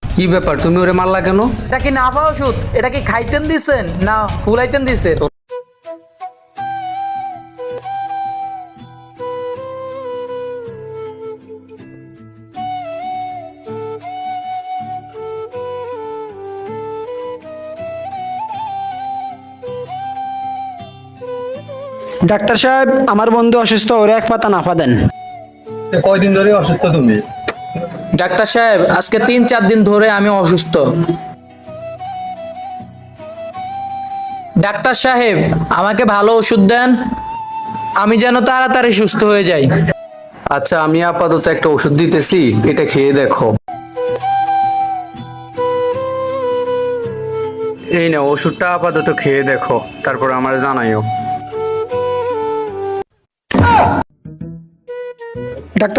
কি ব্যাপার, তুমি ওরে মারলা কেন? এটা কি নাফা ওষুধ? এটা কি খাইতেন দিছেন না ফুলাইতেন দিছেন? ডাক্তার সাহেব, আমার বন্ধু অসুস্থ, ওরে এক পাতা নাফা দেন। কয়দিন ধরে অসুস্থ তুমি? ডাক্তার সাহেব, আজকে 3-4 দিন ধরে আমি অসুস্থ। ডাক্তার সাহেব, আমাকে ভালো ওষুধ দেন, আমি যেন তাড়াতাড়ি সুস্থ হয়ে যাই। আচ্ছা, আমি আপাতত একটা ওষুধ দিতেছি, এটা খেয়ে দেখো। এই না, ওষুধটা আপাতত খেয়ে দেখো, তারপর আমার জানাইও। ডাক্তার